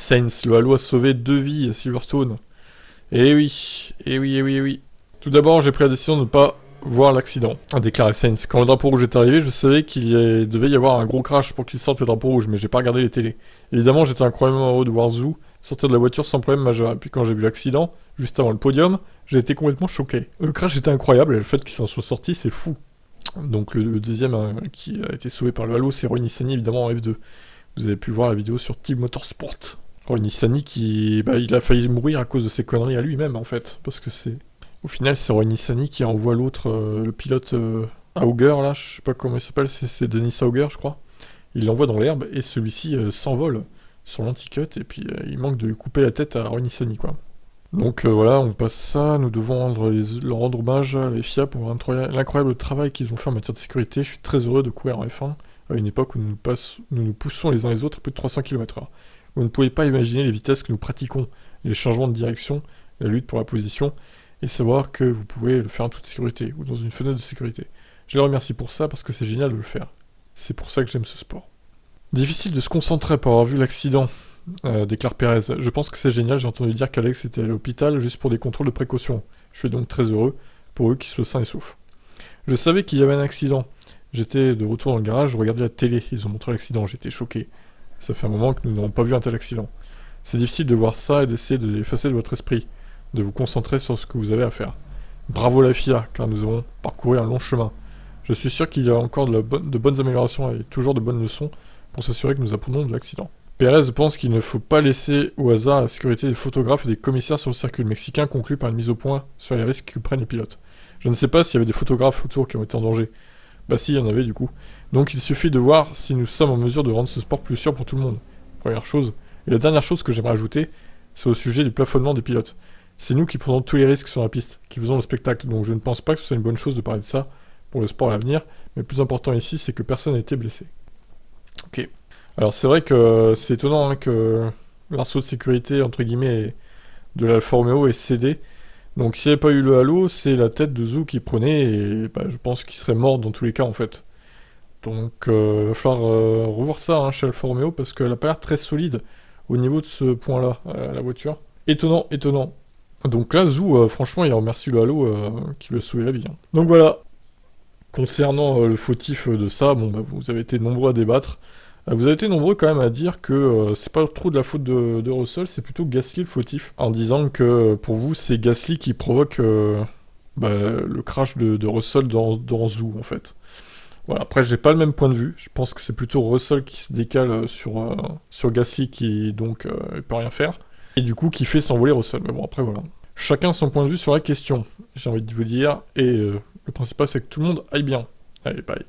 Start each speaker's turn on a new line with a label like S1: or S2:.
S1: Saints, le Halo a sauvé 2 vies à Silverstone. Eh oui, eh oui, eh oui, eh oui. Tout d'abord, j'ai pris la décision de ne pas voir l'accident, a déclaré Sainz. Quand le drapeau rouge est arrivé, je savais devait y avoir un gros crash pour qu'il sorte le drapeau rouge, mais j'ai pas regardé les télés. Évidemment, j'étais incroyablement heureux de voir Zhou sortir de la voiture sans problème majeur. Et puis quand j'ai vu l'accident, juste avant le podium, j'ai été complètement choqué. Le crash était incroyable et le fait qu'il s'en soit sorti, c'est fou. Donc le deuxième qui a été sauvé par le Halo, c'est Roy Nissany, évidemment en F2. Vous avez pu voir la vidéo sur Team Motorsport. Roy Nissany il a failli mourir à cause de ses conneries à lui-même en fait, parce que au final c'est Roy Nissany qui envoie l'autre, le pilote Auger là, je sais pas comment il s'appelle, c'est Denis Auger je crois. Il l'envoie dans l'herbe et celui-ci s'envole sur l'anti-cut et puis il manque de lui couper la tête à Roy Nissany quoi. Donc voilà, on passe ça, nous devons leur rendre hommage à la FIA pour l'incroyable travail qu'ils ont fait en matière de sécurité. Je suis très heureux de courir en F1 à une époque où nous nous poussons les uns les autres à plus de 300 km/h. Vous ne pouvez pas imaginer les vitesses que nous pratiquons, les changements de direction, la lutte pour la position, et savoir que vous pouvez le faire en toute sécurité, ou dans une fenêtre de sécurité. Je les remercie pour ça, parce que c'est génial de le faire. C'est pour ça que j'aime ce sport. Difficile de se concentrer pour avoir vu l'accident, déclare Pérez. Je pense que c'est génial, j'ai entendu dire qu'Alex était à l'hôpital juste pour des contrôles de précaution. Je suis donc très heureux pour eux qu'ils soient sains et saufs. Je savais qu'il y avait un accident. J'étais de retour dans le garage, je regardais la télé, ils ont montré l'accident, j'étais choqué. Ça fait un moment que nous n'avons pas vu un tel accident. C'est difficile de voir ça et d'essayer de l'effacer de votre esprit, de vous concentrer sur ce que vous avez à faire. Bravo la FIA, car nous avons parcouru un long chemin. Je suis sûr qu'il y a encore de bonnes améliorations et toujours de bonnes leçons pour s'assurer que nous apprenons de l'accident. Pérez pense qu'il ne faut pas laisser au hasard la sécurité des photographes et des commissaires sur le circuit. Le Mexicain conclut par une mise au point sur les risques que prennent les pilotes. Je ne sais pas s'il y avait des photographes autour qui ont été en danger. Bah si, il y en avait du coup. Donc il suffit de voir si nous sommes en mesure de rendre ce sport plus sûr pour tout le monde. Première chose. Et la dernière chose que j'aimerais ajouter, c'est au sujet du plafonnement des pilotes. C'est nous qui prenons tous les risques sur la piste, qui faisons le spectacle, donc je ne pense pas que ce soit une bonne chose de parler de ça pour le sport à l'avenir, mais le plus important ici, c'est que personne n'a été blessé. Ok. Alors c'est vrai que c'est étonnant hein, que l'arceau de sécurité, entre guillemets, de l'Alfa Romeo est cédé. Donc s'il n'y avait pas eu le halo, c'est la tête de Zhou qui prenait, et bah, je pense qu'il serait mort dans tous les cas en fait. Donc il va falloir revoir ça hein, chez Alfa Romeo, parce qu'elle a pas l'air très solide au niveau de ce point-là, la voiture. Étonnant, étonnant. Donc là, Zhou, franchement, il remercie le halo qui lui a sauvé la vie. Hein. Donc voilà. Concernant le fautif de ça, bon, bah, vous avez été nombreux à débattre. Vous avez été nombreux quand même à dire que c'est pas trop de la faute de Russell, c'est plutôt Gasly le fautif. En disant que pour vous, c'est Gasly qui provoque le crash de Russell dans Zhou, en fait. Voilà, après, j'ai pas le même point de vue. Je pense que c'est plutôt Russell qui se décale sur Gasly qui, donc, peut rien faire. Et du coup, qui fait s'envoler Russell. Mais bon, après, voilà. Chacun son point de vue sur la question, j'ai envie de vous dire. Et le principal, c'est que tout le monde aille bien. Allez, bye.